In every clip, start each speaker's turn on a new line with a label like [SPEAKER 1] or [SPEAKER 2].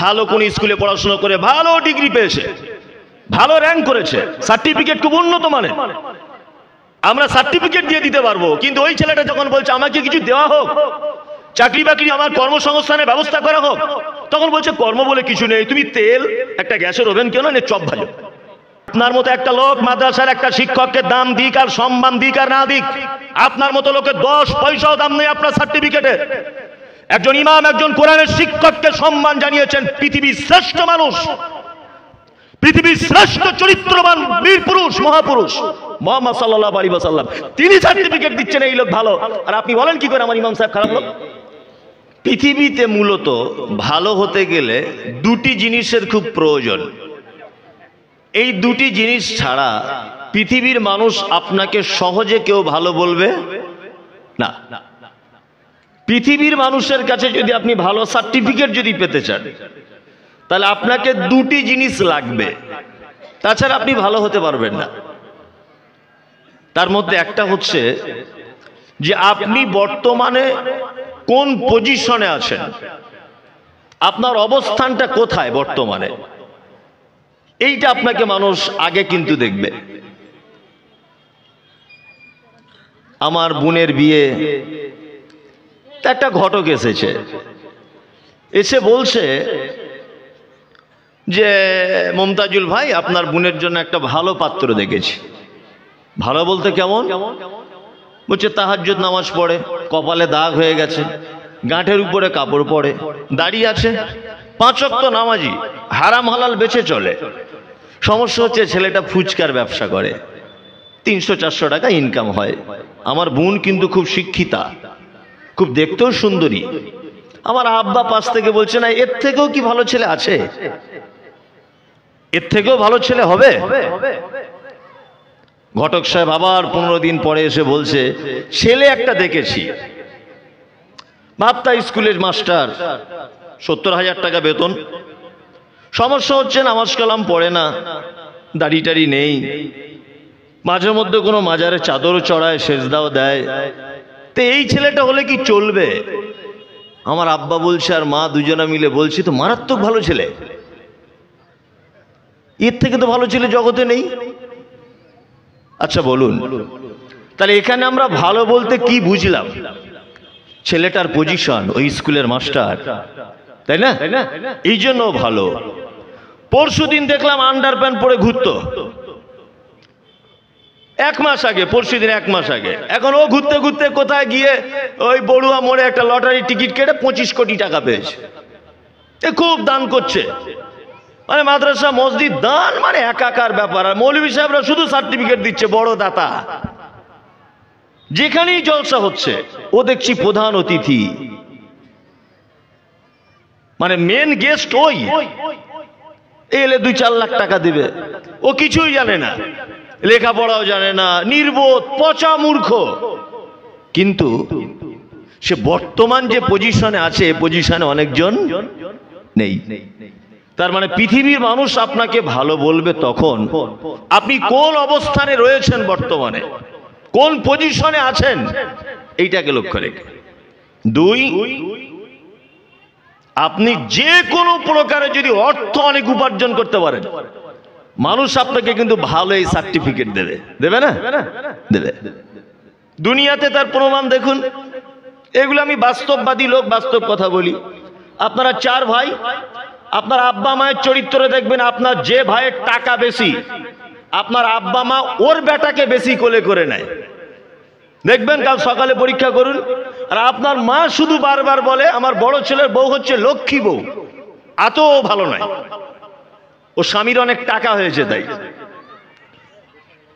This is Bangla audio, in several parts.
[SPEAKER 1] ভালো কোন স্কুলে পড়াশোনা করে ভালো ডিগ্রি পেয়েছে, ভালো র্যাঙ্ক করেছে, সার্টিফিকেট খুব উন্নত মানের, আমরা সার্টিফিকেট দিয়ে দিতে পারবো। কিন্তু ওই ছেলেটা যখন বলছে আমাকে কিছু দেওয়া হোক, চাকরি বাকরি, আমার কর্মসংস্থানের ব্যবস্থা করা হোক, তখন বলছে কর্ম বলে কিছু নেই, তুমি তেল একটা গ্যাসের ওভেন কেন নে চপ ভালো। আপনার মতো একটা লোক মাদ্রাসার একটা শিক্ষককে দাম দিক আর সম্মান দিক আর না দিক, আপনার মতো লোকের 10 পয়সাও দাম নেই আপনার সার্টিফিকেটে। একজন ইমাম, একজন কোরআনের শিক্ষককে সম্মান জানিয়েছেন পৃথিবীর শ্রেষ্ঠ মানুষ, পৃথিবীর শ্রেষ্ঠ চরিত্রবান বীর পুরুষ, মহাপুরুষ মুহাম্মদ সাল্লাল্লাহু আলাইহি ওয়াসাল্লাম। তিনি সার্টিফিকেট দিচ্ছেন এই লোক ভালো, আর আপনি বলেন কি করে আমার ইমাম সাহেব খারাপ লোক। পৃথিবীতে মূলত ভালো হতে গেলে দুটি জিনিসের খুব প্রয়োজন। এই দুটি জিনিস ছাড়া পৃথিবীর মানুষ আপনাকে সহজে কেউ ভালো বলবে না। পৃথিবীর মানুষের কাছে যদি আপনি ভালো সার্টিফিকেট যদি পেতে চান, তাহলে আপনাকে দুটি জিনিস লাগবে, তাছাড়া আপনি ভালো হতে পারবেন না। তার মধ্যে একটা হচ্ছে যে আপনি বর্তমানে কোন পজিশনে আছেন, আপনার অবস্থানটা কোথায় বর্তমানে, এইটা আপনাকে মানুষ আগে কিন্তু দেখবে। আমার বোনের বিয়ে, একটা ঘটক এসেছে, এসে বলছে যে মমতাজুল ভাই, আপনার বোনের জন্য একটা ভালো পাত্র দেখেছি। ভালো বলতে কেমন? বলছে তাহাজ্জুদ নামাজ পড়ে, কপালে দাগ হয়ে গেছে, গাঁটের উপরে কাপড় পরে, দাঁড়িয়ে আছে, 5 ওয়াক্ত নামাজি, হারাম হালাল বেঁচে চলে। সমস্যা হচ্ছে ছেলেটা ফুচকার ব্যবসা করে, 300-400 টাকা ইনকাম হয়। আমার বোন কিন্তু খুব শিক্ষিতা, খুব দেখতেও সুন্দরী। আমার আব্বা পাশ থেকে বলছে না, এর থেকেও কি ভালো ছেলে আছে, এর থেকেও ভালো ছেলে হবে। ঘটক সাহেব আবার 15 দিন পরে এসে বলছে ছেলে একটা দেখেছি, ভাবতা স্কুলের মাস্টার, 70,000 টাকা বেতন। সমস্যা হচ্ছে নামাজ কালাম পড়ে না, দাড়ি টাড়ি নেই, মাঝে মধ্যে কোনো মাজারে চাদরও চড়ায়, সেজদাও দেয়। তো এই ছেলেটা হলে কি চলবে? আমার আব্বা বলছে আর মা দুজনা মিলে বলছি তো মারাত্মক ভালো ছেলে, এর থেকে তো ভালো ছেলে জগতে নেই। আচ্ছা বলুন, তাহলে এখানে আমরা ভালো বলতে কি বুঝলাম? ছেলেটার পজিশন ওই স্কুলের মাস্টার, তাই না? এই জন্য ভালো। পরশুদিন দেখলাম আন্ডার প্যান্ট পরে ঘুরতো, 1 মাস আগে, পরশুদিন 1 মাস আগে। এখন ও ঘুরতে ঘুরতে কোথায় গিয়ে ওই বড়ুয়া মোড়ে একটা লটারি টিকিট কেটে 25 কোটি টাকা পেয়েছে। খুব দান করছে, মানে মাদ্রাসা মসজিদ দান মানে একাকার ব্যাপার। আর মৌলভী সাহেবরা শুধু সার্টিফিকেট দিচ্ছে, বড় দাতা। যেখানেই জলসা হচ্ছে ও দেখছি প্রধান অতিথি, মানে মেন গেস্ট ওই। এলে 2-4 লাখ টাকা দিবে, ও কিছুই জানে না, লেখাপড়াও জানে না, নির্বোধ, পচা মূর্খ। কিন্তু সে বর্তমান যে পজিশনে আছে, পজিশনে অনেকজন নেই। তার মানে পৃথিবীর মানুষ আপনাকে ভালো বলবে তখন আপনি কোন অবস্থানে রয়েছেন, বর্তমানে কোন পজিশনে আছেন, এইটাকে লক্ষ্য রেখে। 2, আপনি যে কোনো প্রকারে যদি অর্থ অনেক উপার্জন করতে পারেন, মানুষ আপনাকে কিন্তু ভালো এই সার্টিফিকেট দেবে, দেবে না? দেবে। দুনিয়াতে তার প্রমাণ দেখুন। এগুলো আমি বাস্তববাদী লোক, বাস্তব কথা বলি। আপনারা 4 ভাই, আপনার আব্বা মায়ের চরিত্র দেখবেন, আপনার যে ভাইয়ের টাকা বেশি, আপনার আব্বা মা ওর বেটাকে বেশি কোলে করে নেয়। দেখবেন, কাল সকালে পরীক্ষা করুন। আর আপনার মা শুধু বারবার বলে আমার বড় ছেলের বউ হচ্ছে লক্ষ্মী বউ, এত ভালো নয়, ও স্বামীর অনেক টাকা হয়েছে তাই।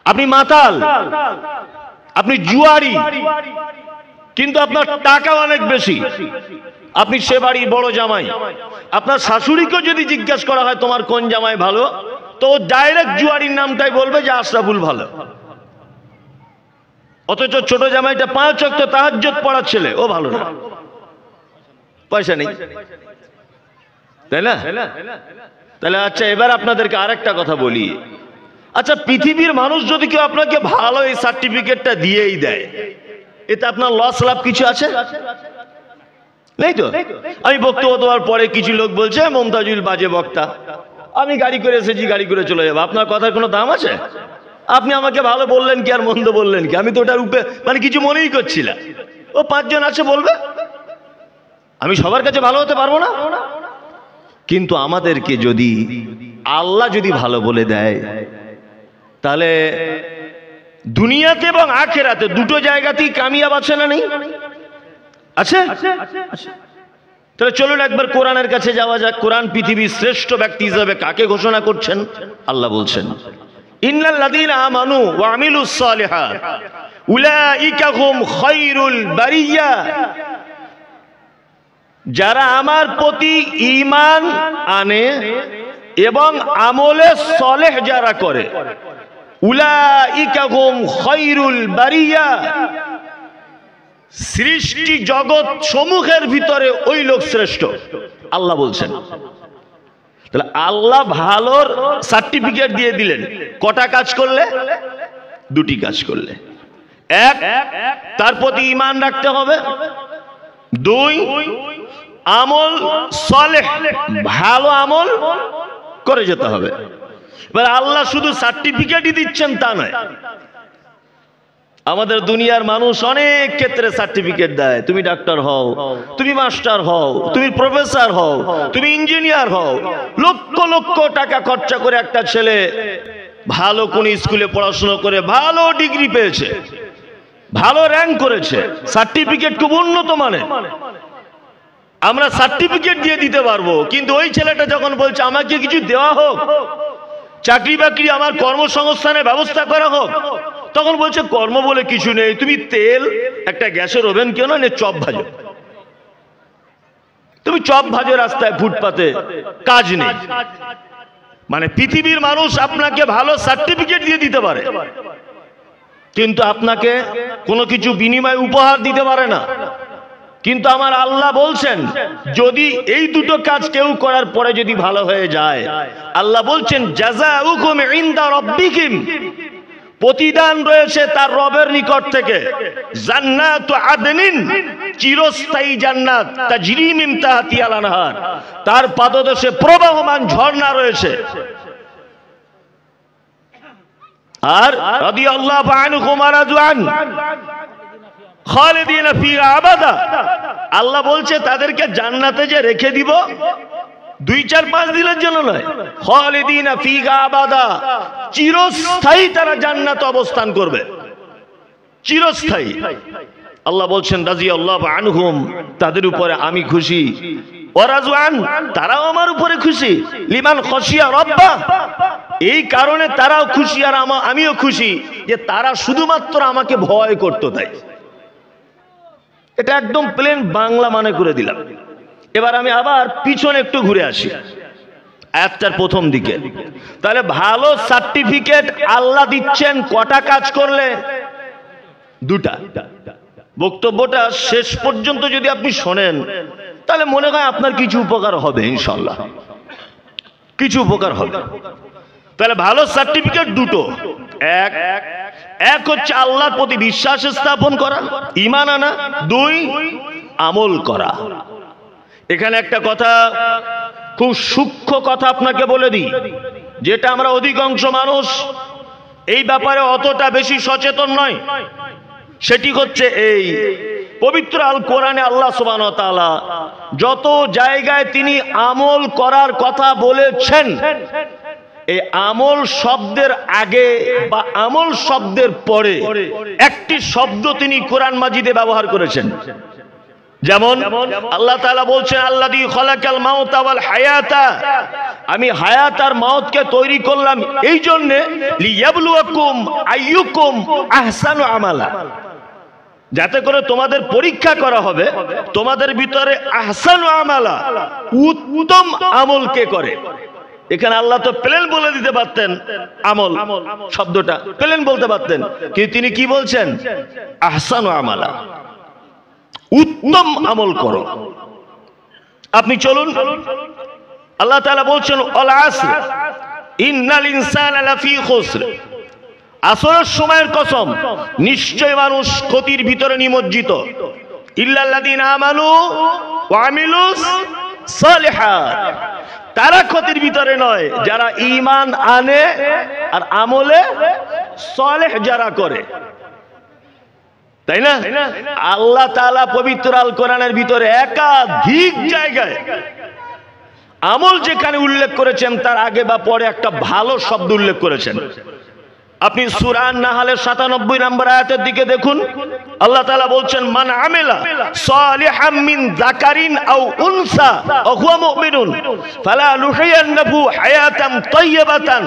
[SPEAKER 1] আপনি মাতাল, আপনি জুয়ারি, কিন্তু আপনার টাকা অনেক বেশি, আপনি সে বাড়ির বড় জামাই। আপনার শাশুড়িকেও যদি জিজ্ঞাসা করা হয় তোমার কোন জামাই ভালো, তো ডাইরেক্ট জুয়ারির নামটাই বলবে যে আশরাফুল ভালো। অথচ ছোট জামাইটা 5 ওয়াক্ত তাহাজ্জুদ পড়ার ছেলে, ও ভালো না, পয়সা নেই, তাই না? তাহলে আচ্ছা, এবার আপনাদেরকে আরেকটা কথা বলি। আচ্ছা, পৃথিবীর মানুষ যদি কেউ আপনাকে ভালো এই সার্টিফিকেটটা দিয়েই দেয়, এতে আপনার লস লাভ কিছু আছে? নেই তো। আমি বক্তব্য দেওয়ার পরে কিছু লোক বলছে মমতাজুল বাজে বক্তা, আমি গাড়ি করে এসেছি, গাড়ি করে চলে যাবো। আপনার কথার কোনো দাম আছে? আপনি আমাকে ভালো বললেন কি আর মন্দ বললেন কি? আমি তো ওটার উপরে মানে কিছু মনেই করছিলাম। ও পাঁচজন আছে বলবে, আমি সবার কাছে ভালো হতে পারবো না। কিন্তু আমাদেরকে যদি আল্লাহ যদি ভালো বলে দেয়, তাহলে দুনিয়াতে এবং আখিরাতে দুটো জায়গাতেই কামিয়াব আছে না নেই? আছে। তাহলে চলুন একবার কোরআনের কাছে যাওয়া যাক। কোরআন পৃথিবীর শ্রেষ্ঠ ব্যক্তি হিসেবে কাকে ঘোষণা করছেন? আল্লাহ বলছেন, ইন্নাল্লাযীনা আমানু ওয়া আমিলুস সালিহাত উলাইকা হুম খায়রুল বারিয়া। যারা আমার প্রতি ঈমান আনে এবং আমলে সালেহ যারা করে, উলাইকা হুম খায়রুল বারিয়া, সৃষ্টি জগৎ সমূহের ভিতরে ওই লোক শ্রেষ্ঠ, আল্লাহ বলছেন। তাহলে আল্লাহ ভালোর সার্টিফিকেট দিয়ে দিলেন কটা কাজ করলে? দুটি কাজ করলে। এক, তার প্রতি ঈমান রাখতে হবে। দুই, আমল সালেহ, ভালো আমল করে যেতে হবে। এবার আল্লাহ শুধু সার্টিফিকেটই দিচ্ছেন তা নয়। আমাদের দুনিয়ার মানুষ অনেক ক্ষেত্রে সার্টিফিকেট দেয়, তুমি ডাক্তার হও, তুমি মাস্টার হও, তুমি প্রফেসর হও, তুমি ইঞ্জিনিয়ার হও। লক্ষ লক্ষ টাকা খরচা করে একটা ছেলে ভালো কোন স্কুলে পড়াশোনা করে ভালো ডিগ্রি পেয়েছে, ভালো র্যাঙ্ক করেছে, সার্টিফিকেট খুব উন্নত মানের। আমরা সার্টিফিকেট দিয়ে দিতে পারবো, কিন্তু ওই ছেলেটা যখন বলছে আমাকে কিছু দেওয়া হোক, চাকরি বাকরি আমার কর্মসংস্থানের ব্যবস্থা করা হোক, তখন বলছে কর্ম বলে কিছু নেই, তুমি তেল একটা গ্যাসের ওভেন কেন না চপ ভাজো, তুমি চপ ভাজো রাস্তায় ফুটপাতে, কাজ নেই। মানে পৃথিবীর মানুষ আপনাকে ভালো সার্টিফিকেট দিয়ে দিতে পারে, কিন্তু আপনাকে কোনো কিছু বিনিময় উপহার দিতে পারে না। কিন্তু আমার আল্লাহ বলছেন যদি এই দুটো কাজ কেউ করার পরে যদি ভালো হয়ে যায়, আল্লাহ বলছেন জাযাউকুম ইনদা রাব্বিকুম, প্রতিদান রয়েছে তার রবের নিকট থেকে। জান্নাতু আদনিন, চিরস্থায়ী জান্নাত, তাজরি মিন তাহতিহাল আনহার, তার পাদদেশে প্রবাহমান ঝর্ণা রয়েছে। আর রাদিয়াল্লাহু আনহুম ওয়া রাদু আন খালিদিনা ফিহা আবাদা, আল্লাহ বলছে তাদেরকে জান্নাতে যে রেখে দিব 2-4-5 দিনের জন্য নয়, খালিদিনা ফিহা আবাদা, চিরস্থায়ী তারা জান্নাতে অবস্থান করবে, চিরস্থায়ী। আল্লাহ বলছেন রাদিয়াল্লাহু আনহুম, তাদের উপরে আমি খুশি, ওয়া রাযু আন, তারাও আমার উপরে খুশি, লিমান খাশিয়া রাব্বা, এই কারণে তারাও খুশি আর আমিও খুশি যে তারা শুধুমাত্র আমাকে ভয় করত তাই। এটা একদম প্লেন বাংলা মানে করে দিলাম। এবার আমি আবার পিছনে একটু ঘুরে আসি আয়াতটার প্রথম দিকে। তাহলে ভালো সার্টিফিকেট আল্লাহ দিচ্ছেন কটা কাজ করলে? দুটা। বক্তব্যটা শেষ পর্যন্ত যদি আপনি শোনেন তাহলে মনে হয় আপনার কিছু উপকার হবে, ইনশাআল্লাহ কিছু উপকার হবে। তাহলে ভালো সার্টিফিকেট দুটো। এক হচ্ছে আল্লাহর প্রতি বিশ্বাস স্থাপন করা, ঈমান আনা। দুই, আমল করা। এখানে একটা কথা, খুব সূক্ষ্ম কথা আপনাকে বলে দিই, যেটা আমরা অধিকাংশ মানুষ এই ব্যাপারে অতটা বেশি সচেতন নয়। সেটি হচ্ছে এই পবিত্র আল কোরআনে আল্লাহ সুবহানাহু ওয়া তাআলা যত জায়গায় তিনি আমল করার কথা বলেছেন, এই আমল শব্দের আগে বা আমল শব্দের পরে একটি শব্দ তিনি কোরআন মাজিদে ব্যবহার করেছেন। যেমন আল্লাহ তাআলা বলছেন আল্লাযী খালাকাল মাউতা ওয়াল হায়াতা, আমি হায়াত আর মাউতকে তৈরি করলাম এই জন্য লিয়াবলুয়াকুম আইয়ুকুম আহসানু আমালা, যাতে করে তোমাদের পরীক্ষা করা হবে তোমাদের ভিতরে আহসানু আমালা, উত্তম আমল কে করে। এখানে আল্লাহ তো প্লেন বলে দিতে পারতেন, আমল শব্দটা প্লেন বলতে পারতেন, কিন্তু তিনি কি বলছেন? আহসানু আমালা, উত্তম আমল করো। আপনি চলুন, আল্লাহ তাআলা বলছেন আল আসর ইন্নাল ইনসানা লাফি খুসর, আসরের সময়ের কসম, নিশ্চয় মানুষ ক্ষতির ভিতরে নিমজ্জিত। ইল্লাল্লাযীনা আমানু ওয়া আমিলুস সালিহাত, তারা ক্ষতির ভিতরে নয় যারা ঈমান আনে আর আমলে সালেহ যারা করে। তাই না? আল্লাহ তাআলা পবিত্র আল কোরআনের ভিতরে একাধিক জায়গায় আমল যেখানে উল্লেখ করেছেন তার আগে বা পরে একটা ভালো শব্দ উল্লেখ করেছেন। আপনি সূরা আন-নাহলের 97 নম্বর আয়াতের দিকে দেখুন, আল্লাহ তাআলা বলছেন মান আমিলা সালিহাম মিন যাকারিন আও উনসা ওয়া হুয়া মুমিনুন ফালা নুহিয়ান্নাহু হায়াতান তাইয়্যিবাতান।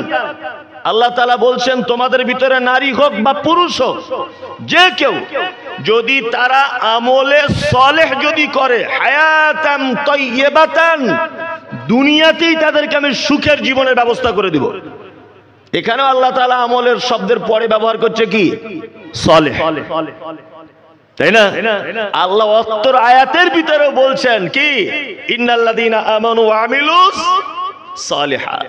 [SPEAKER 1] আল্লাহ তাআলা বলছেন তোমাদের ভিতরে নারী হোক বা পুরুষ হোক, যে কেউ যদি তারা আমলে সালেহ যদি করে, হায়াতান তাইয়্যিবাতান, দুনিয়াতেই তাদেরকে আমি সুখের জীবনের ব্যবস্থা করে দিব। এখানেও আল্লাহ তাআলা আমলের শব্দের পরে ব্যবহার করছে কি? সালেহ। তাই না? আল্লাহ অত্তর আয়াতের ভিতরেও বলছেন কি? ইন্নাল্লাযীনা আমানু ওয়া আমিলুস সালিহাত।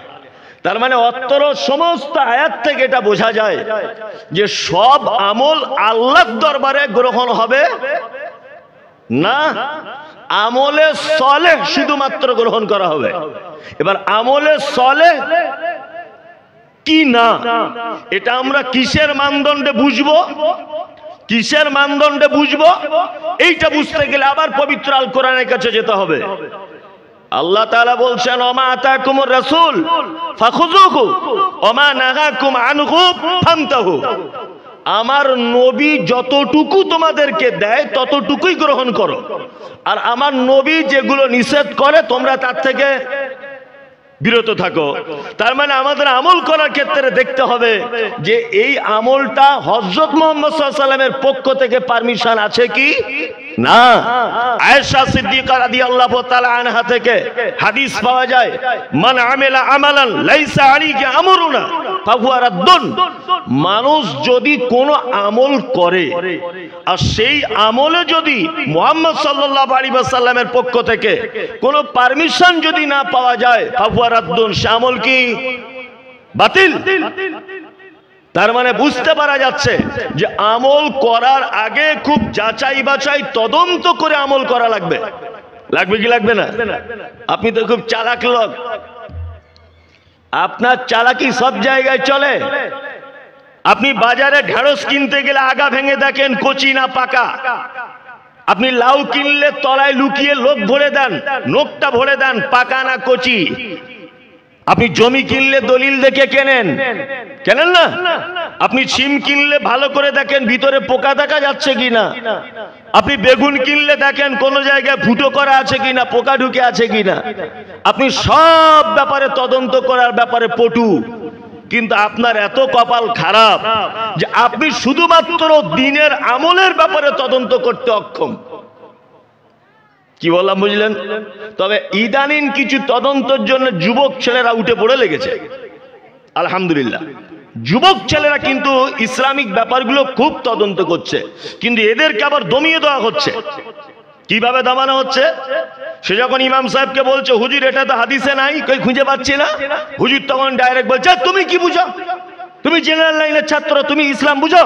[SPEAKER 1] তার মানে অত্তর সমস্ত আয়াত থেকে এটা বোঝা যায় যে সব আমল আল্লাহর দরবারে গ্রহণ হবে না, আমলে সালেহ শুধুমাত্র গ্রহণ করা হবে। এবার আমলে সালেহ কি না, এটা আমরা কিসের মানদণ্ডে বুঝবো? কিসের মানদণ্ডে বুঝবো? এইটা বুঝতে গেলে আবার পবিত্র আল কোরআনের কাছে যেতে হবে। আল্লাহ তাআলা বলছেন ওমা আতাকুমুর রাসূল ফাখুযুহু ওমা নাহাকুম আনহু ফান্তাহু। আমার নবী যতটুকু তোমাদেরকে দেয় ততটুকুই গ্রহণ করো, আর আমার নবী যেগুলো নিষেধ করে তোমরা তার থেকে বিরত থাকো। তার মানে আমাদের আমল করার ক্ষেত্রে দেখতে হবে যে এই আমলটা হযরত মুহাম্মদ সাল্লাল্লাহু আলাইহি ওয়াসাল্লামের পক্ষ থেকে পারমিশন আছে কি না। আয়েশা সিদ্দিকা রাদিয়াল্লাহু তাআলা আনহা থেকে হাদিস পাওয়া যায়, মান আমিলা আমালান লাইসা আলাইহি আমরুনা ফাহুয়া রাদ্দুন। মানুষ যদি কোনো আমল করে আর সেই আমলে যদি মুহাম্মদ সাল্লাল্লাহু আলাইহি ওয়াসাল্লামের পক্ষ থেকে কোনো পারমিশন যদি না পাওয়া যায়, ফাহুয়া রাদ্দুন, সে আমল কি? বাতিল। তার মানে বুঝতে পারা যাচ্ছে যে আমল করার আগে খুব যাচাই বাছাই তদন্ত করে আমল করা লাগবে। লাগবে কি লাগবে না? আপনি তো খুব চালাক লোক, আপনার চালাকি সব জায়গায় চলে। আপনি বাজারে ঢেঁড়স কিনতে গেলে আগা ভেঙে দেখেন কচি না পাকা। আপনি লাউ কিনলে তলায় লুকিয়ে লোক ভরে দেন, নোকটা ভরে দেন পাকা না কচি। আপনি জমি কিনলে দলিল দেখে কেনেন না? আপনি সিম কিনলে ভালো করে দেখেন ভিতরে পোকা দেখা যাচ্ছে কিনা। আপনি বেগুন কিনলে দেখেন কোন জায়গায় ফুটো করা আছে কিনা, পোকা ঢুকে আছে কিনা। আপনি সব ব্যাপারে তদন্ত করার ব্যাপারে পটু, কিন্তু আপনার এত কপাল খারাপ যে আপনি শুধুমাত্র দিনের আমলের ব্যাপারে তদন্ত করতে অক্ষম। কি বললাম বুঝলেন? তবে ইদানিং কিছু তদন্তের জন্য যুবক ছেলেরা উঠে পড়ে লেগেছে। আলহামদুলিল্লাহ, যুবক ছেলেরা কিন্তু ইসলামিক ব্যাপারগুলো খুব তদন্ত করছে, কিন্তু এদেরকে আবার দমিয়ে দেওয়া হচ্ছে। কিভাবে দমানো হচ্ছে? সে যখন ইমাম সাহেবকে বলছে হুজুর এটা তো হাদিসে নাই, কই খুঁজে পাচ্ছি না, হুজুর তখন ডাইরেক্ট বলছে তুমি কি বুঝো? তুমি জেনারেল লাইনের ছাত্র, তুমি ইসলাম বুঝো?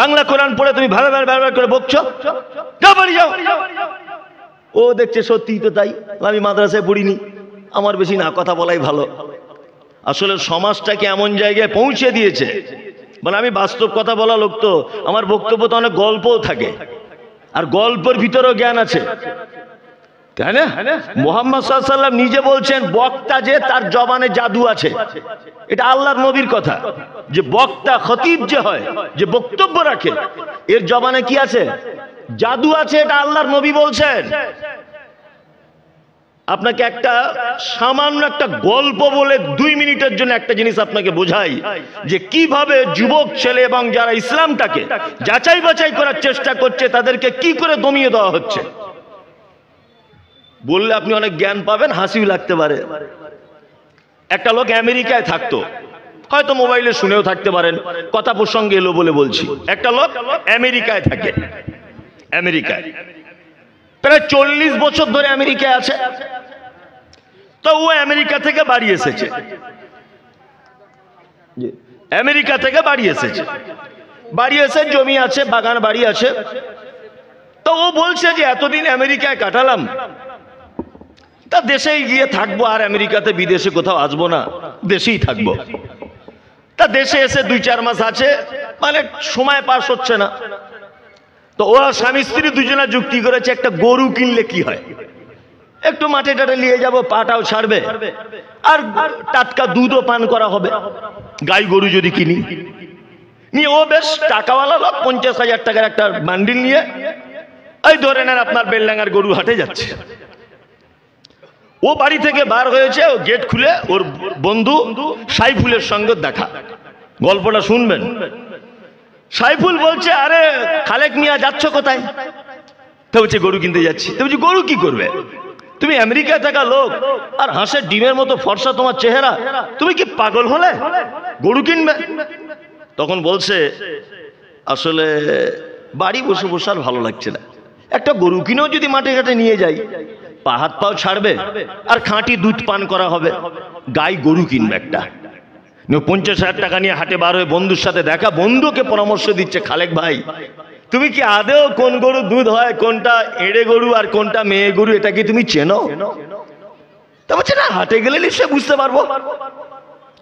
[SPEAKER 1] বাংলা কোরআন পড়ে তুমি ভালো করে বকছো, যাও বাড়ি যাও। ও দেখছে সত্যিই তো তাই, আমি মাদ্রাসায় পড়িনি, আমার বেশি না কথা বলাই ভালো। আসলে সমাজটাকে এমন জায়গায় পৌঁছে দিয়েছে, মানে আমি বাস্তব কথা বলা লোক তো, আমার বক্তব্য তো অনেক গল্পও থাকে, আর গল্পের ভিতরেও জ্ঞান আছে, তাই না? মুহাম্মদ সাল্লাল্লাহু আলাইহি ওয়াসাল্লাম নিজে বলছেন বক্তা যে তার জবানে জাদু আছে। এটা আল্লাহর নবীর কথা, যে বক্তা খতিব যে হয়, যে বক্তব্য রাখে, এর জবানে কি আছে? জাদু আছে। এটা আল্লাহর নবী বলছেন। আপনাকে একটা সামান্য একটা গল্প বলে 2 মিনিটের জন্য একটা জিনিস আপনাকে বোঝাই যে কিভাবে যুবক ছেলে এবং যারা ইসলামটাকে যাচাই বাছাই করার চেষ্টা করছে তাদেরকে কি করে দমিয়ে দেওয়া হচ্ছে। বললে আপনি অনেক জ্ঞান পাবেন, হাসিও লাগতে পারে। একটা লোক আমেরিকায় থাকতো, হয়তো মোবাইলে শুনেও থাকতে পারেন, কথা প্রসঙ্গে এলো বলে বলছি। একটা লোক আমেরিকায় থাকে, আমেরিকায় প্রায় 40 বছর ধরে আমেরিকায় আছে। তো ও আমেরিকা থেকে বাড়ি এসেছে, আমেরিকা থেকে বাড়ি এসেছে, বাড়ি এসে জমি আছে, বাগান বাড়ি আছে। তো ও বলছে যে এতদিন আমেরিকায় কাটালাম, তা দেশেই গিয়ে থাকবো, আর আমেরিকাতে বিদেশে কোথাও আসবো না, দেশেই থাকবো। তা দেশে এসে 2-4 মাস আছে, মানে সময় পাস হচ্ছে না। তো ওরা স্বামী স্ত্রী দুজনা যুক্তি করেছে একটা গরু কিনলে কি হয়, একটু মাঠে টাটে নিয়ে যাব, পাটাও ছাড়বে আর টাটকা দুধও পান করা হবে। গাই গরু যদি কিনি, নিয়ে ও বেশ টাকাওয়ালা লোক, 50,000 টাকার একটা বান্ডিল নিয়ে এই ধরে নেন আপনার বেলডাঙ্গার গরু হাটে যাচ্ছে। ও বাড়ি থেকে বার হয়েছে, ও গেট খুলে ওর বন্ধু সাইফুলের সঙ্গে দেখা। গল্পটা শুনবেন। সাইফুল বলছে, আরে খালেক মিয়া যাচ্ছ কোথায়? তো বলছে গরু কিনতে যাচ্ছি। তো বলছি গরু কি করবে, তুমি আমেরিকায় থাকা লোক, আর হাঁসের ডিমের মতো ফর্সা তোমার চেহারা, তুমি কি পাগল হলে গরু কিনবে? তখন বলছে, আসলে বাড়ি বসে বসে আর ভালো লাগছে না, একটা গরু কিনেও যদি মাঠে ঘাটে নিয়ে যাই, পা হাত পাও ছাড়বে আর খাঁটি দুধ পান করা হবে, গাই গরু কিনবে একটা। 50,000 টাকা নিয়ে হাটে বার হয়ে বন্ধুর সাথে দেখা। বন্ধুকে পরামর্শ দিচ্ছে, খালেক ভাই তুমি কি আদেও কোন গরু দুধ হয়, কোনটা এড়ে গরু আর কোনটা মেয়ে গরু, এটা কি তুমি চেনো? তা বলছে না, হাটে গেলে নিশ্চয় বুঝতে পারবো।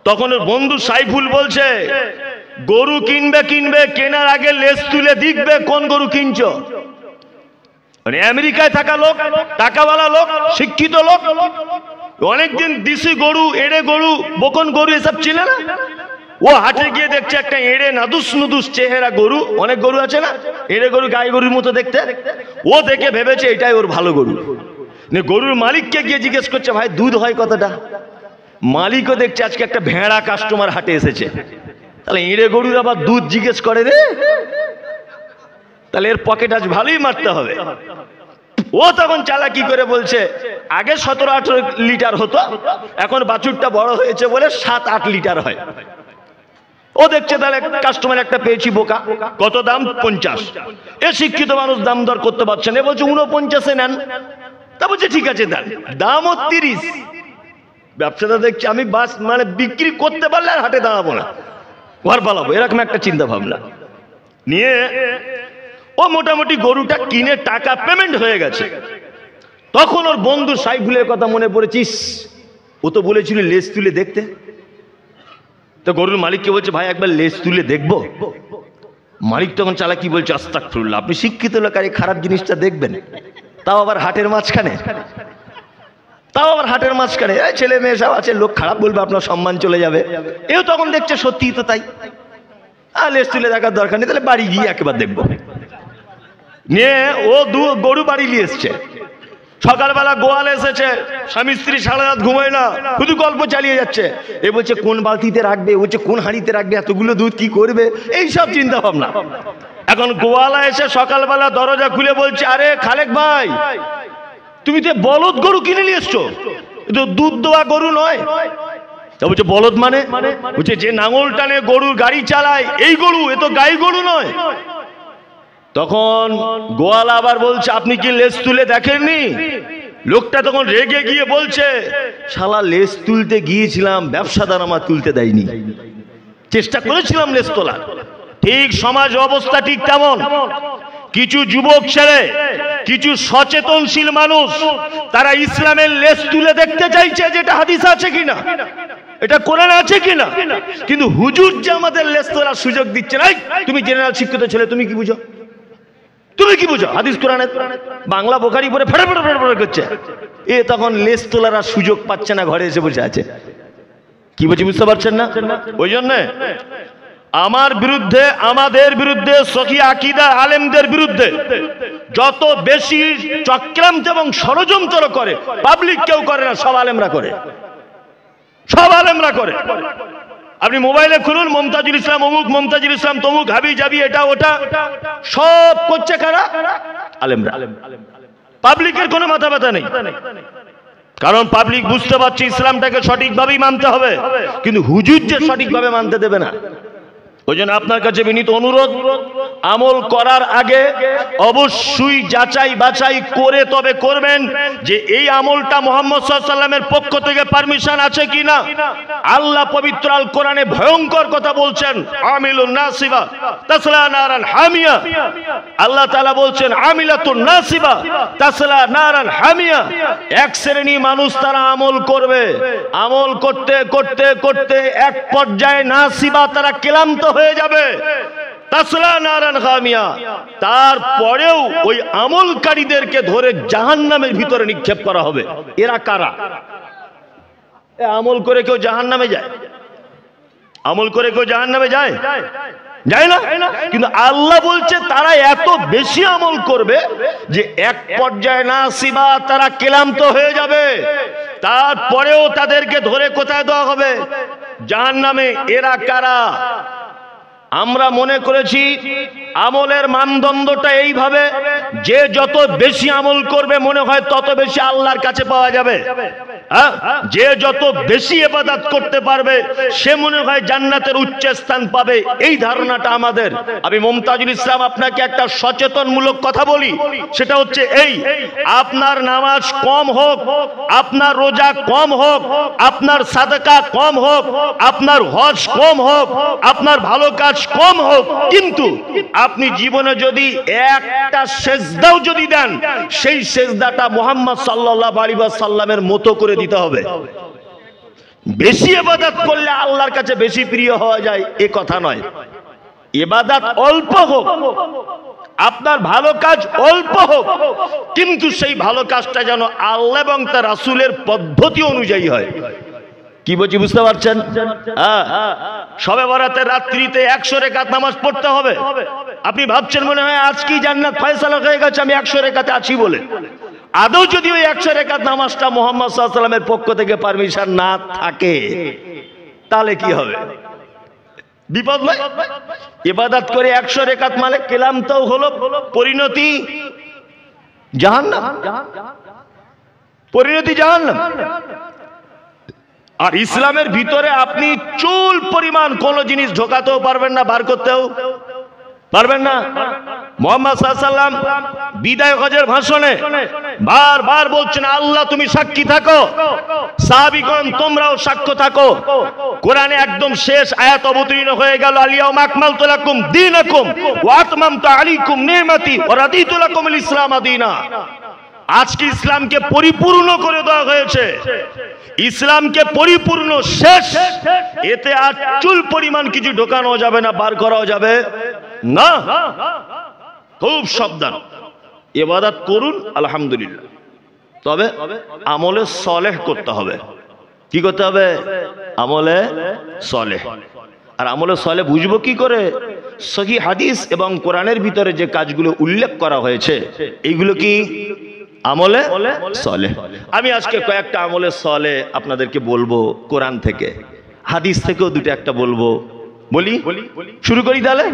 [SPEAKER 1] তখন ওর বন্ধু সাইফুল বলছে, গরু কিনবে কেনার আগে লেজ তুলে দেখবে কোন গরু কিনছো। মানে আমেরিকায় থাকা লোক, টাকাওয়ালা লোক, শিক্ষিত লোক, অনেকদিন দিশি গরু, এড়ে গরু, বকন গরু এসব চিনে না। ও হাটে গিয়ে দেখছে একটা এড়ে নাদুস নুদুস চেহারা গরু, অনেক গরু আছে না এড়ে গরু, গাই গরুর মতো দেখতে। ও দেখে ভেবেছে এটাই ওর ভালো গরু। গরুর মালিককে গিয়ে জিজ্ঞেস করছে, ভাই দুধ হয় কতটা? মালিকও দেখছে আজকে একটা ভেড়া কাস্টমার হাটে এসেছে, তাহলে এড়ে গরুর আবার দুধ জিজ্ঞেস করে রে, তাহলে এর পকেট আজ ভালোই মারতে হবে। ও তখন চালাকি করে বলছে, আগে 17-18 লিটার হতো, এখন বাছুরটা বড় হয়েছে বলে 7-8 লিটার হয়। ও দেখছে তাহলে কাস্টমার একটা পেয়েছি বোকা, কত দাম? 50। এ শিক্ষিত মানুষ দাম দর করতে পারছে না, বলছে 49-এ নেন। তা বলছে ঠিক আছে দেন, দামও 30। ব্যবসাটা দেখছি আমি বাস মানে বিক্রি করতে পারলে আর হাটে দাঁড়াবো না, ঘর পালাবো, এরকম একটা চিন্তা ভাবনা নিয়ে ও মোটামুটি গরুটা কিনে টাকা পেমেন্ট হয়ে গেছে। তখন ওর বন্ধু সাইফুলের কথা মনে পড়েছিস, ও তো বলেছিল লেজ তুলে দেখতে। তো গরুর মালিককে বলছে, ভাই একবার লেজ তুলে দেখবো। মালিক তখন চালাকি বলছে, আস্তাগফিরুল্লাহ, আপনি শিক্ষিত লোক আর এই খারাপ জিনিসটা দেখবেন, তাও আবার হাটের মাঝখানে, ছেলে মেয়ে সব আছে, লোক খারাপ বলবে, আপনার সম্মান চলে যাবে। এও তখন দেখছে সত্যিই তো তাই, আর লেজ তুলে দেখার দরকার নেই, তাহলে বাড়ি গিয়ে একবার দেখবো। নিয়ে ও গরু বাড়ি নিয়ে এসছে। সকালবেলা গোয়াল এসেছে, স্বামী স্ত্রী সারা রাত ঘুমায় না, শুধু গল্প চালিয়ে যাচ্ছে। এ বলছে কোন বালতিতে রাখবে, বলছে কোন হাঁড়িতে রাখবে, এতগুলো দুধ কি করবে, এইসব চিন্তা ভাবনা। এখন গোয়ালা এসে সকালবেলা দরজা খুলে বলছে, আরে খালেক ভাই তুমি তো বলদ গরু কিনে নিয়ে এসছো, দুধ দেওয়া গরু নয়। তা বলছে বলদ মানে? বলছে যে নাঙল টানে গরুর গাড়ি চালায় এই গরু, এ তো গাই গরু নয়। তখন গোয়ালা আবার বলছে, আপনি কি লেজ তুলে দেখেননি? লোকটা তখন রেগে গিয়ে বলছে, শালা লেজ তুলতে গিয়েছিলাম, ব্যবসাদার আমার তুলতে দেয়নি, চেষ্টা করেছিলাম লেজ তোলার। ঠিক সমাজ অবস্থা ঠিক তেমন। কিছু যুবক ছেলে, কিছু সচেতনশীল মানুষ, তারা ইসলামের লেজ তুলে দেখতে চাইছে, যেটা হাদিস আছে কিনা, এটা কোরআন আছে কিনা, কিন্তু হুজুর যে আমাদের লেজ তোলার সুযোগ দিচ্ছে না। তুমি জেনারেল শিক্ষিত ছেলে, তুমি কি বুঝো? তুমি কি বুঝো হাদিস কোরআনে? বাংলা বোখারি পরে ফেড়ে ফেড়ে ফেড়ে ফেড়ে করছে। এ তখন লেজ তোলার আর সুযোগ পাচ্ছে না, ঘরে এসে বসে আছে। কি বলছি বুঝতে পারছেন না? ওই জন্যে আমার বিরুদ্ধে, আমাদের বিরুদ্ধে, সহি আকীদা আলেমদের বিরুদ্ধে যত বেশি চক্রান্ত এবং ষড়যন্ত্র করে, পাবলিক কেউ করে না, সব আলেমরা করে, সব আলেমরা করে। আপনি মোবাইলে খুলুন, মমতাজুল ইসলাম অমুক, মমতাজুল ইসলাম তমুক, হাবি জাবি, এটা ওটা, সব করছে কারা? আলেমরা। পাবলিকের কোনো মাথা ব্যথা নেই, কারণ পাবলিক বুঝতে পারছে ইসলামটাকে সঠিকভাবেই মানতে হবে, কিন্তু হুজুর যে সঠিকভাবে মানতে দেবে না। ওই জন্য আপনার কাছে বিনীত অনুরোধ, আমল করার আগে অবশ্যই যাচাই বাছাই করে তবে করবেন যে এই আমলটা মুহাম্মদ সাল্লাল্লাহু আলাইহি ওয়াসাল্লামের পক্ষ থেকে পারমিশন আছে কিনা। আল্লাহ পবিত্র আল কোরআনে ভয়ঙ্কর কথা বলছেন, আমিলুন নাসিবা তাসলা নারান হামিয়া। আল্লাহ তাআলা বলছেন আমিলাতুন নাসিবা তাসলা নারান হামিয়া। এক শ্রেণী মানুষ তারা আমল করবে, আমল করতে করতে করতে এক পর্যায়ে নাসিবা, তারা ক্লান্ত হয়ে যাবে, তাসলা নারান হামিয়া। তারপরেও ওই আমলকারীদেরকে ধরে জাহান্নামের ভিতরে নিক্ষেপ করা হবে। এরা কারা? আমল করে কেউ জাহান্নামে যায়? আমল করে কেউ জাহান্নামে যায়? যায় না। কিন্তু আল্লাহ বলছে তারা এত বেশি আমল করবে যে এক পর্যায়ে নাসিবা, তারা ক্লান্ত হয়ে যাবে, তারপরেও তাদেরকে ধরে কোথায় দেওয়া হবে? জাহান্নামে। এরা কারা? আমরা মনে করেছি আমলের মানদণ্ডটা এইভাবে যে যত বেশি আমল করবে মনে হয় তত বেশি আল্লাহর কাছে পাওয়া যাবে। যে যত বেশি ইবাদত করতে পারবে সে মনে হয় জান্নাতের উচ্চ স্থান পাবে, এই ধারণাটা আমাদের। আমি মুমতাজুল ইসলাম আপনাকে একটা সচেতনমূলক কথা বলি, সেটা হচ্ছে এই, আপনার নামাজ কম হোক, আপনার রোজা কম হোক, আপনার সাদকা কম হোক, আপনার হজ কম হোক, আপনার ভালো কাজ কম হোক, কিন্তু আপনি জীবনে যদি একটা সেজদাও যদি দেন, সেই সেজদাটা মুহাম্মদ সাল্লাল্লাহু আলাইহি ওয়াসাল্লামের মতো করে দিতে হবে। বেশি ইবাদত করলে আল্লাহর কাছে বেশি প্রিয় হওয়া যায় এ কথা নয়। ইবাদত অল্প হোক, আপনার ভালো কাজ অল্প হোক, কিন্তু সেই ভালো কাজটা যেন আল্লাহ এবং তার রাসূলের পদ্ধতি অনুযায়ী হয়। কি বলছি বুঝতে পারছেন? শবে বরাতের রাত্রিতে 100 রাকাত নামাজ পড়তে হবে। আপনি ভাবছেন মনে হয় আজ কি জান্নাত ফয়সালা হয়ে গেছে, আমি 100 রাকাতে আছি বলে। আদৌ যদি ওই 100 রাকাত নামাজটা মুহাম্মদ সাল্লাল্লাহু আলাইহি ওয়াসাল্লামের পক্ষ থেকে পারমিশন না থাকে, তাহলে কি হবে? বিপদ নয়? ইবাদত করে 100 রাকাত মানে ক্লান্ত হলো, পরিণতি জাহান্নাম, পরিণতি জাহান্নাম। আর ইসলামের ভিতরে আপনি চুল পরিমাণ কোন জিনিস ঢোকাতেও পারবেন না, বার করতেও পারবেন না। মুহাম্মদ সাল্লাল্লাহু আলাইহি ওয়াসাল্লাম বিদায় হজের ভাষণে বারবার বলছেন, আল্লাহ তুমি সাক্ষী থাকো, সাহাবীগণ তোমরাও সাক্ষ্য থাকো। কোরআনে একদম শেষ আয়াত অবতীর্ণ হয়ে গেল, আল-ইয়াউমা আকমালতু লাকুম দীনাকুম ওয়া আতমামতু আলাইকুম নি'মাতি ওয়া রাদিতু লাকুমুল ইসলাম দীনা। আজকে ইসলামকে পরিপূর্ণ করে দেওয়া হয়েছে, ইসলামকে পরিপূর্ণ শেষ। এতে আর চুল পরিমাণ কিছু ঢোকানো যাবে না, বার করাও যাবে না। খুব সাবধান, ইবাদত করুন আলহামদুলিল্লাহ, তবে আমলে সলেহ করতে হবে। কি করতে হবে? আমলে সলেহ। আর আমলে সলেহ বুঝবো কি করে? সহিহ হাদিস এবং কোরআনের ভিতরে যে কাজগুলো উল্লেখ করা হয়েছে এইগুলো কি আমলে সলেহ। আমি আজকে কয়েকটা আমলে সলেহ আপনাদেরকে বলবো, কোরআন থেকে, হাদিস থেকেও দুটো একটা বলবো। বলি শুরু করি তাহলে।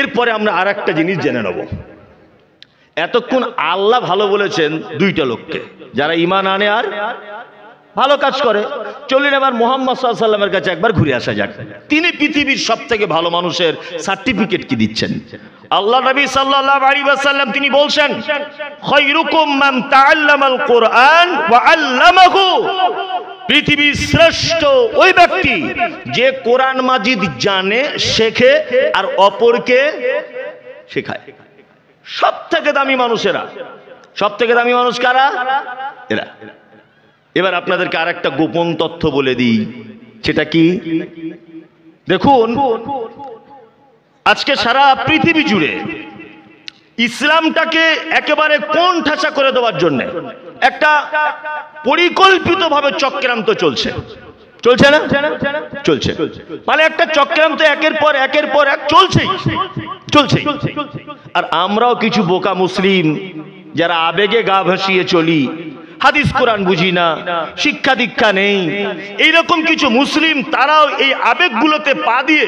[SPEAKER 1] এরপরে আমরা আর একটা জিনিস জেনে নেব। এতক্ষণ আল্লাহ ভালো বলেছেন দুইটা লোককে, যারা ঈমান আনে আর ভালো কাজ করে। চলুন এবার মুহাম্মদ সাল্লাল্লাহু আলাইহি ওয়াসাল্লামের কাছে একবার ঘুরে আসা যাক। তিনি পৃথিবীর সবথেকে ভালো মানুষের সার্টিফিকেট কি দিচ্ছেন? আল্লাহ নবী সাল্লাল্লাহু আলাইহি ওয়াসাল্লাম তিনি বলছেন, খায়রুকুম মান তাআল্লামাল কুরআন ওয়া আল্লামাহু। পৃথিবীর শ্রেষ্ঠ ওই ব্যক্তি যে কোরআন মাজিদ জানে, শেখে আর অপরকে শেখায়। সবথেকে দামি মানুষেরা, সবথেকে দামি মানুষ কারা? এরা। এবার আপনাদেরকে আর একটা গোপন তথ্য বলে দিই, সেটা কি? দেখুন, আজকে সারা পৃথিবী জুড়ে ইসলামটাকে একেবারে কোণ ঠাসা করে দেওয়ার জন্য একটা পরিকল্পিতভাবে চক্রান্ত চলছে। চলছে না? চলছে। মানে একটা চক্রান্ত একের পর এক চলছেই। আর আমরাও কিছু বোকা মুসলিম যারা আবেগে গা ভাসিয়ে চলি, হাদিস কোরআন বুঝি না, শিক্ষা দীক্ষা নেই, এইরকম কিছু মুসলিম তারাও এই আবেগগুলোতে পা দিয়ে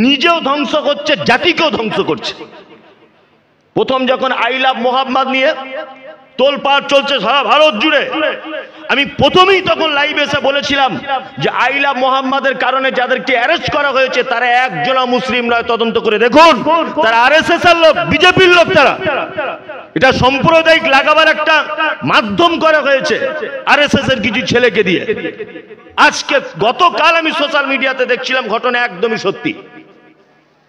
[SPEAKER 1] নিজেও ধ্বংস করছে, জাতিকেও ধ্বংস করছে। প্রথম যখন আই লাভ মোহাম্মদ নিয়ে তোলপাড় চলছে সারা ভারত জুড়ে। আমি প্রথমেই তখন লাইভে এসে বলেছিলাম যে আইলা মোহাম্মদের কারণে যাদেরকে অ্যারেস্ট করা হয়েছে তারা একজনও মুসলিম নয়, তদন্ত করে দেখুন। তারা আরএসএস এর লোক, বিজেপির লোক। তারা এটা সাম্প্রদায়িক লাগাবার একটা মাধ্যম করা হয়েছে আরএসএস এর কিছু ছেলেকে দিয়ে। আজকে গতকাল আমি সোশ্যাল মিডিয়াতে দেখছিলাম, ঘটনা একদমই সত্যি।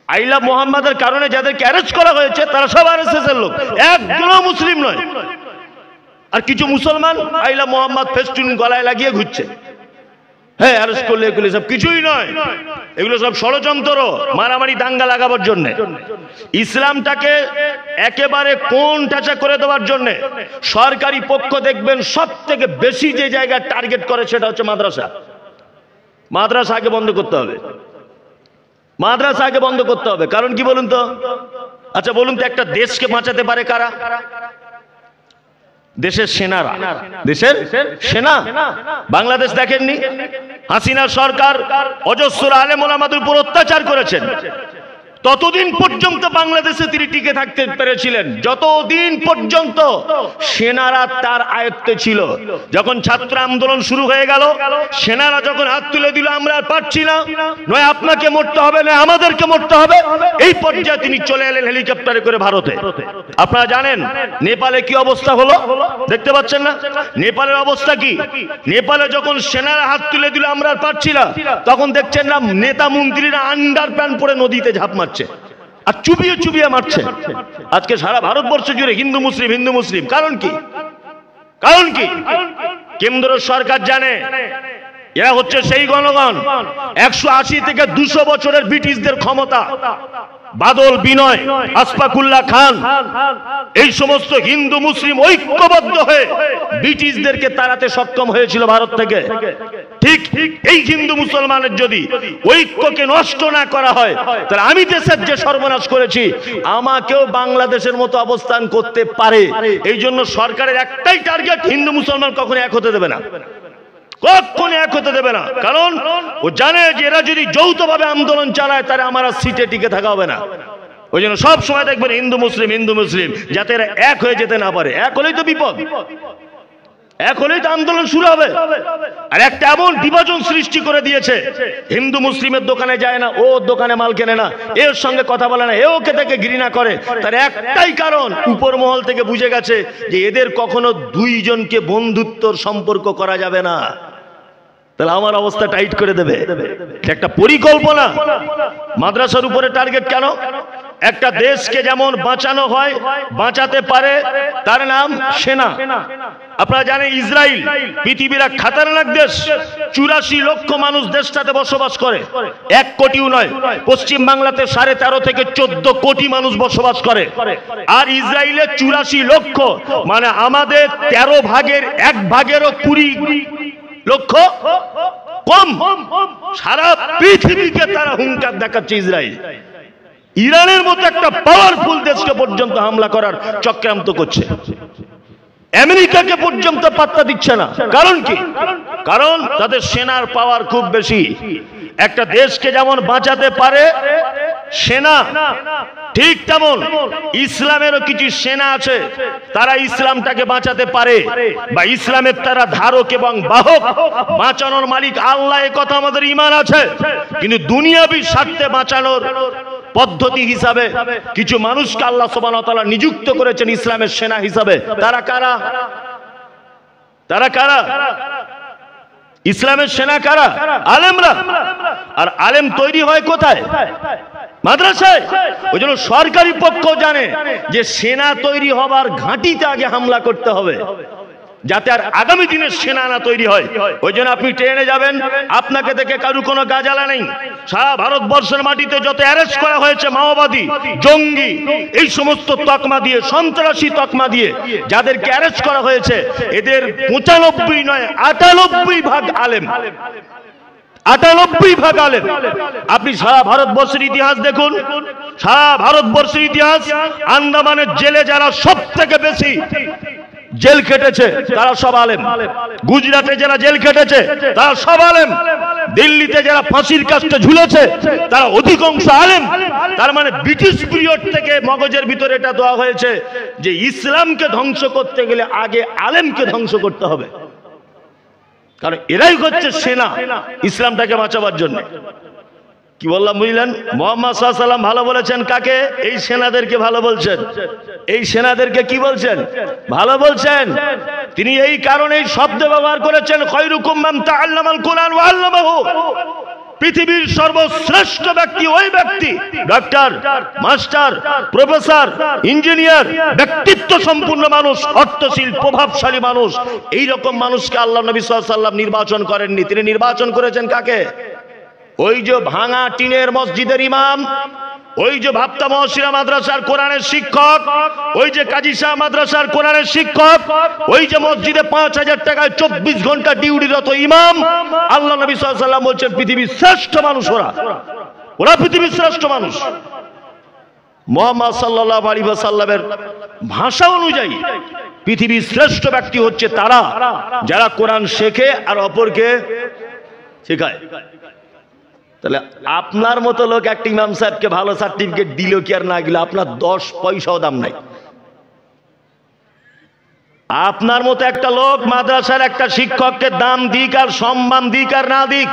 [SPEAKER 1] আইলা মোহাম্মদের কারণে যাদেরকে অ্যারেস্ট করা হয়েছে তারা সব আরএসএস এর লোক, একজনও মুসলিম নয়। আর কিছু মুসলমান আইলা মোহাম্মদ ফেস্টুন গলায় লাগিয়ে ঘুরছে। হ্যাঁ, অ্যারেস্ট করলে এগুলো সব কিছুই নয়, এগুলো সব ষড়যন্ত্র, মারামারি দাঙ্গা লাগাবার জন্য, ইসলামটাকে একেবারে কোন টাচা করে দেওয়ার জন্য। সরকারি পক্ষ দেখবেন সব থেকে বেশি যে জায়গা টার্গেট করে সেটা হচ্ছে মাদ্রাসা। মাদ্রাসা আগে বন্ধ করতে হবে, মাদ্রাসা আগে বন্ধ করতে হবে। কারণ কি বলুন তো? আচ্ছা বলুন তো, একটা দেশকে বাঁচাতে পারে কারা? দেশের সেনারা, দেশের সেনা। বাংলাদেশ দেখেননি? হাসিনা সরকার অজস্র আলেম ওলামাদের উপর অত্যাচার করেছেন। ততদিন পর্যন্ত বাংলাদেশে তিনি টিকে থাকতে পেরেছিলেন যতদিন পর্যন্ত সেনারা তার আয়ত্তে ছিল। যখন ছাত্র আন্দোলন শুরু হয়ে গেল, সেনারা যখন হাত তুলে দিল আমরা আর পারছি না, নয় আপনাকে মরতে হবে না আমাদেরকে মরতে হবে, এই পর্যায়ে তিনি চলে এলেন হেলিকপ্টারে করে ভারতে। আপনারা জানেন নেপালে কি অবস্থা হলো, দেখতে পাচ্ছেন না? নেপালের অবস্থা কি? নেপালে যখন সেনারা হাত তুলে দিল আমরা আর পারছি না, তখন দেখছেন না নেতা মন্ত্রীরা আন্ডার প্যান্ট পরে নদীতে ঝাঁপ মারছে আর চুবিয়ে চুবিয়ে মারছে। আজকে সারা ভারতবর্ষ জুড়ে হিন্দু মুসলিম হিন্দু মুসলিম। কারণ কি? কারণ কি? কেন্দ্র সরকার জানে এরা হচ্ছে সেই গণগণ 180 থেকে 200 বছরের ব্রিটিশদের ক্ষমতা। বাদল, বিনয়, আশফাকুল্লাহ খান, এই সমস্ত হিন্দু মুসলিম ঐক্যবদ্ধ হয়ে ব্রিটিশদেরকে তাড়াতে সক্ষম হয়েছিল ভারত থেকে। ঠিক এই হিন্দু মুসলমানের যদি ঐক্যকে নষ্ট না করা হয়, তাহলে আমি দেশের যে সর্বনাশ করেছি আমাকেও বাংলাদেশের মতো অবস্থান করতে পারে। এই জন্য সরকারের একটাই টার্গেট, হিন্দু মুসলমান কখনো এক হতে দেবে না, কখনো এক হতে দেবে না। কারণ ও জানে যে এরা যদি যৌথভাবে আন্দোলন চালায় তাহলে আমার সিটে টিকে থাকা হবে না। ওই জন্য সব সময় দেখবেন হিন্দু মুসলিম হিন্দু মুসলিম, যাতে এরা এক হয়ে যেতে না পারে। এক হলেই তো বিপদ, এক হলেই তো আন্দোলন শুরু হবে। আর একটা এমন বিভাজন সৃষ্টি করে দিয়েছে, হিন্দু মুসলিমের দোকানে যায় না, ও দোকানে মাল কেনে না, এর সঙ্গে কথা বলে না, এ ওকে থেকে ঘৃণা করে। তার একটাই কারণ, উপর মহল থেকে বুঝে গেছে যে এদের কখনো দুইজনকে বন্ধুত্বর সম্পর্ক করা যাবে না, তাহলে আমার অবস্থা টাইট করে দেবে। একটা পরিকল্পনা। মাদ্রাসার উপরে টার্গেট কেন? একটা দেশকে যেমন বাঁচানো হয়, বাঁচাতে পারে, তার নাম সেনা। আপনারা জানেন ইসরায়েল পৃথিবীর এক খাতারনাক দেশ, 84 লক্ষ মানুষ দেশটাতে বসবাস করে, 1 কোটিও নয়। পশ্চিম বাংলাতে 13.5 থেকে 14 কোটি মানুষ বসবাস করে। আর ইসরায়েলে 84 লক্ষ, মানে আমাদের 13 ভাগের 1 ভাগেরও 20 লক্ষ কম। সারা পৃথিবীকে তারা হুঙ্কার দেখাচ্ছে ইসরায়েল। ইরানের মতো একটা পাওয়ারফুল দেশকে পর্যন্ত হামলা করার চক্রান্ত করছে। আমেরিকাকে পর্যন্ত পাত্তা দিচ্ছে না। কারণ কি? কারণ তাদের সেনার পাওয়ার খুব বেশি। একটা দেশকে যেমন বাঁচাতে পারে সেনা, ঠিক তেমন ইসলামেরও কিছু সেনা আছে, তারা ইসলামটাকে বাঁচাতে পারে, বা ইসলামের তারা ধারক এবং বাহক। বাঁচানোর মালিক আল্লাহ, এ কথা আমাদের ঈমান আছে। কিন্তু দুনিয়াবি স্বার্থে বাঁচানোর পদ্ধতি হিসাবে কিছু মানুষকে আল্লাহ সুবহানাহু ওয়া তাআলা নিযুক্ত করেছেন ইসলামের সেনা হিসাবে। তারা কারা? তারা কারা? ইসলামের সেনা কারা? আলেমরা। আর আলেম তৈরি হয় কোথায়? মাদ্রাসায়। ওই জন্য সরকারি পক্ষ জানে যে সেনা তৈরি হবার ঘাঁটিতে আগে হামলা করতে হবে, যাতে আর আগামী দিনের সেনা না তৈরি হয়। ওই জন্য আপনি ট্রেনে যাবেন, আপনাকে দেখে কারু কোনো গাজালা নেই। সারা ভারতবর্ষের মাটিতে যত অ্যারেস্ট করা হয়েছে মাওবাদী, জঙ্গি, এই সমস্ত তকমা দিয়ে, সন্ত্রাসী তকমা দিয়ে যাদেরকে অ্যারেস্ট করা হয়েছে, এদের 95 নয় 98 ভাগ আলেম। 98 ভাগ আলেম। আপনি সারা ভারতবর্ষের ইতিহাস দেখুন, সারা ভারতবর্ষের ইতিহাস, আন্দামানের জেলে যারা সব থেকে বেশি জেল খেটেছে তারা সব আলেম। গুজরাটে যারা জেল খেটেছে তারা সব আলেম। দিল্লিতে যারা ফাঁসির কাজটা ঝুলেছে তারা অধিকাংশ আলেম। তার মানে ব্রিটিশ পিরিয়ড থেকে মগজের ভিতরে এটা দেওয়া হয়েছে যে ইসলামকে ধ্বংস করতে গেলে আগে আলেমকে ধ্বংস করতে হবে, কারণ এরাই হচ্ছে সেনা ইসলামটাকে বাঁচাবার জন্য। কি বললাম বুঝলেন? মুহাম্মদ সাল্লাল্লাহু আলাইহি ওয়াসাল্লাম ভালো বলেছেন কাকে? এই সেনাদেরকে ভালো বলছেন। এই সেনাদেরকে কি বলছেন? ভালো বলছেন। তিনি এই কারণেই শব্দ ব্যবহার করেছেন খায়রুকুম মান তাআল্লামাল কুরআন ওয়া আল্লামাহু। পৃথিবীর সর্বশ্রেষ্ঠ ব্যক্তি ওই ব্যক্তি, ডক্টর, মাস্টার, প্রফেসর, ইঞ্জিনিয়ার, ব্যক্তিত্ব সম্পূর্ণ মানুষ, অর্থশীল, প্রভাবশালী মানুষ। এই রকম মানুষকে আল্লাহ নবী সাল্লাল্লাহু আলাইহি ওয়াসাল্লাম নির্বাচন করেননি। তিনি নির্বাচন করেছেন কাকে? ওই যে ভাঙা টিনের মসজিদের ইমাম, ওই যে ভাপ্তা মহসিনা মাদ্রাসার কোরআনের শিক্ষক, ওই যে কাজী শাহ মাদ্রাসার কোরআনের শিক্ষক, ওই যে মসজিদে ৫,০০০ টাকায় ২৪ ঘন্টা ডিউটিরত ইমাম। আল্লাহ নবী সাল্লাল্লাহু আলাইহি ওয়াসাল্লাম বলছেন পৃথিবীর শ্রেষ্ঠ মানুষ ওরা পৃথিবীর শ্রেষ্ঠ মানুষ। মুহাম্মদ সাল্লাল্লাহু আলাইহি ওয়াসাল্লামের ভাষা অনুযায়ী পৃথিবীর শ্রেষ্ঠ ব্যক্তি হচ্ছে তারা যারা কোরআন শেখে আর অপরকে শেখায়। তাহলে আপনার মতো লোক একটা ইমাম সাহেবকে ভালো সার্টিফিকেট দিল কি আর না দিল, আপনার 10 পয়সাও দাম নাই। আপনার মতো একটা লোক মাদ্রাসার একটা শিক্ষককে দাম দিক আর সম্মান দিক আর না দিক,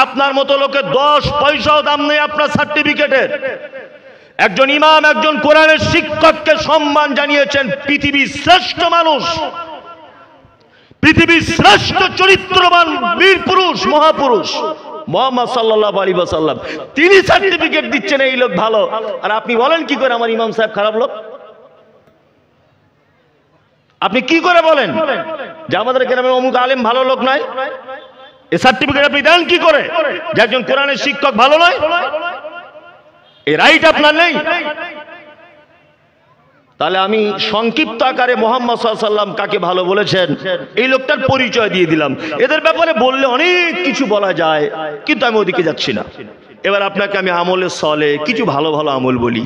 [SPEAKER 1] আপনার মতো লোকের 10 পয়সাও দাম নেই আপনার সার্টিফিকেটের। একজন ইমাম একজন কোরআনের শিক্ষককে সম্মান জানিয়েছেন পৃথিবীর শ্রেষ্ঠ মানুষ, পৃথিবীর শ্রেষ্ঠ চরিত্রবান বীর পুরুষ, মহাপুরুষ মুহাম্মদ সাল্লাল্লাহু আলাইহি ওয়াসাল্লাম। তিনি সার্টিফিকেট দিচ্ছেন এই লোক ভালো, আর আপনি বলেন কি করে আমার ইমাম সাহেব খারাপ লোক? আপনি কি করে বলেন যে আমাদের গ্রামের অমুক আলেম ভালো লোক নয়? এই সার্টিফিকেট আপনি দেন কি করে যে একজন কোরআনের শিক্ষক ভালো নয়? এই রাইট আপনার নেই। তাহলে আমি সংক্ষিপ্ত আকারে মুহাম্মদ সাল্লাল্লাহু আলাইহি ওয়াসাল্লাম কাকে ভালো বলেছেন এই লোকটার পরিচয় দিয়ে দিলাম। এদের ব্যাপারে বললে অনেক কিছু বলা যায়, কিন্তু আমি ওদিকে যাচ্ছি না। এবার আপনাকে আমি আমলে সলে কিছু ভালো ভালো আমল বলি।